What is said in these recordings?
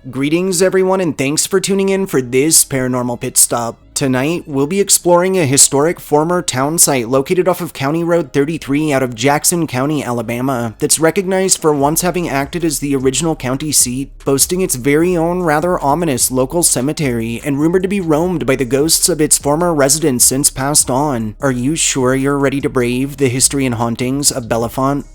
Greetings everyone, and thanks for tuning in for this paranormal pit stop. Tonight, we'll be exploring a historic former town site located off of County Road 33 out of Jackson County, Alabama, that's recognized for once having acted as the original county seat, boasting its very own rather ominous local cemetery, and rumored to be roamed by the ghosts of its former residents since passed on. Are you sure you're ready to brave the history and hauntings of Bellefonte?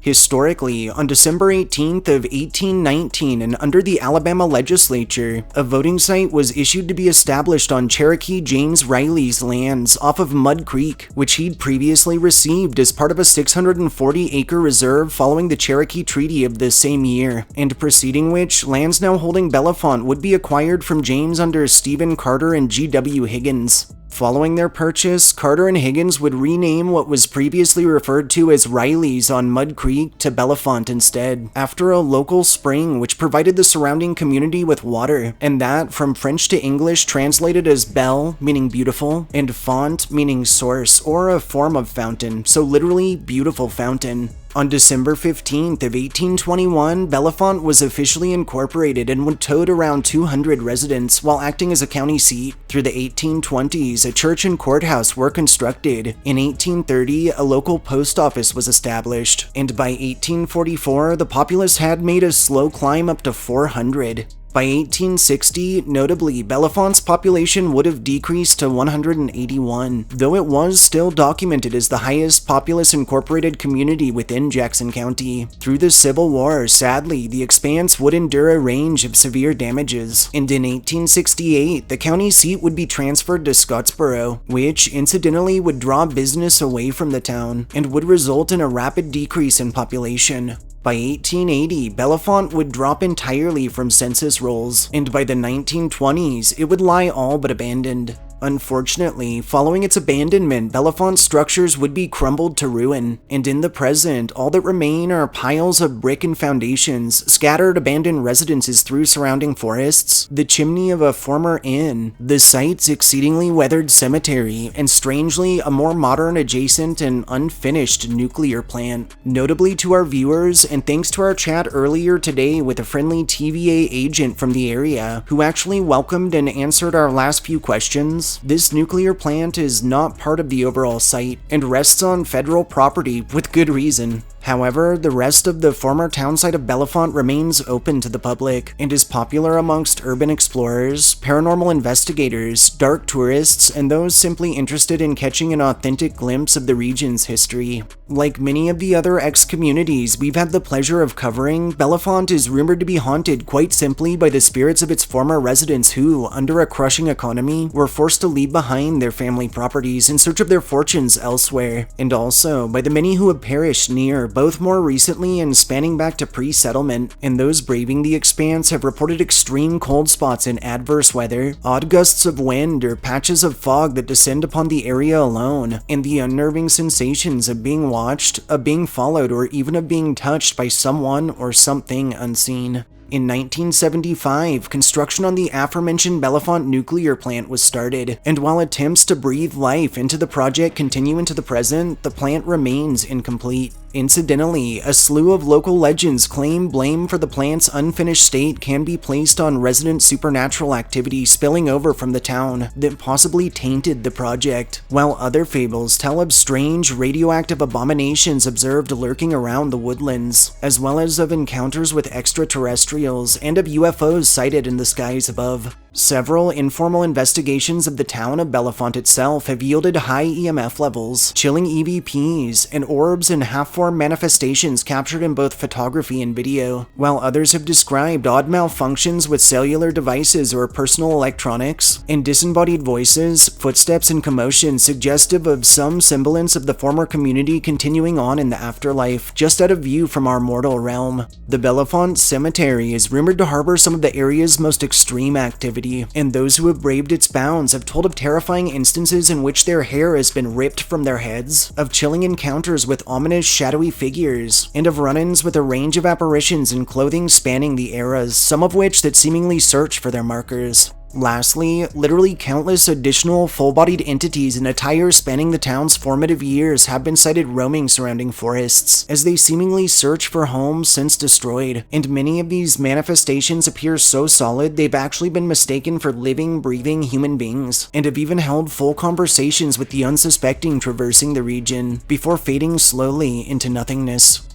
Historically, on December 18th of 1819 and under the Alabama legislature, a voting site was issued to be established on Cherokee James Riley's lands off of Mud Creek, which he'd previously received as part of a 640-acre reserve following the Cherokee Treaty of the same year, and preceding which, lands now holding Bellefonte would be acquired from James under Stephen Carter and G.W. Higgins. Following their purchase, Carter and Higgins would rename what was previously referred to as Riley's on Mud Creek to Bellefonte instead, after a local spring which provided the surrounding community with water, and that, from French to English, translated as belle, meaning beautiful, and font, meaning source, or a form of fountain, so literally beautiful fountain. On December 15th of 1821, Bellefonte was officially incorporated and would tote around 200 residents while acting as a county seat. Through the 1820s, a church and courthouse were constructed. In 1830, a local post office was established, and by 1844, the populace had made a slow climb up to 400. By 1860, notably, Bellefonte's population would have decreased to 181, though it was still documented as the highest populous incorporated community within Jackson County. Through the Civil War, sadly, the expanse would endure a range of severe damages, and in 1868, the county seat would be transferred to Scottsboro, which incidentally would draw business away from the town, and would result in a rapid decrease in population. By 1880, Bellefonte would drop entirely from census rolls, and by the 1920s, it would lie all but abandoned. Unfortunately, following its abandonment, Bellefonte's structures would be crumbled to ruin, and in the present, all that remain are piles of brick and foundations, scattered abandoned residences through surrounding forests, the chimney of a former inn, the site's exceedingly weathered cemetery, and strangely, a more modern adjacent and unfinished nuclear plant. Notably to our viewers, and thanks to our chat earlier today with a friendly TVA agent from the area, who actually welcomed and answered our last few questions, this nuclear plant is not part of the overall site, and rests on federal property with good reason. However, the rest of the former town site of Bellefonte remains open to the public, and is popular amongst urban explorers, paranormal investigators, dark tourists, and those simply interested in catching an authentic glimpse of the region's history. Like many of the other ex-communities we've had the pleasure of covering, Bellefonte is rumored to be haunted quite simply by the spirits of its former residents who, under a crushing economy, were forced to leave behind their family properties in search of their fortunes elsewhere, and also by the many who have perished near, both more recently and spanning back to pre-settlement, and those braving the expanse have reported extreme cold spots in adverse weather, odd gusts of wind, or patches of fog that descend upon the area alone, and the unnerving sensations of being watched, of being followed, or even of being touched by someone or something unseen. In 1975, construction on the aforementioned Bellefonte nuclear plant was started, and while attempts to breathe life into the project continue into the present, the plant remains incomplete. Incidentally, a slew of local legends claim blame for the plant's unfinished state can be placed on resident supernatural activity spilling over from the town that possibly tainted the project, while other fables tell of strange radioactive abominations observed lurking around the woodlands, as well as of encounters with extraterrestrials and of UFOs sighted in the skies above. Several informal investigations of the town of Bellefonte itself have yielded high EMF levels, chilling EVPs, and orbs and half-form manifestations captured in both photography and video, while others have described odd malfunctions with cellular devices or personal electronics, and disembodied voices, footsteps, and commotion suggestive of some semblance of the former community continuing on in the afterlife, just out of view from our mortal realm. The Bellefonte Cemetery is rumored to harbor some of the area's most extreme activity, and those who have braved its bounds have told of terrifying instances in which their hair has been ripped from their heads, of chilling encounters with ominous shadowy figures, and of run-ins with a range of apparitions in clothing spanning the eras, some of which that seemingly search for their markers. Lastly, literally countless additional full-bodied entities and attire spanning the town's formative years have been sighted roaming surrounding forests, as they seemingly search for homes since destroyed, and many of these manifestations appear so solid they've actually been mistaken for living, breathing human beings, and have even held full conversations with the unsuspecting traversing the region, before fading slowly into nothingness.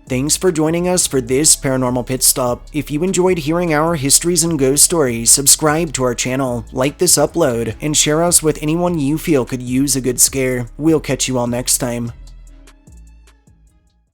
Thanks for joining us for this Paranormal Pit Stop. If you enjoyed hearing our histories and ghost stories, subscribe to our channel, like this upload, and share us with anyone you feel could use a good scare. We'll catch you all next time.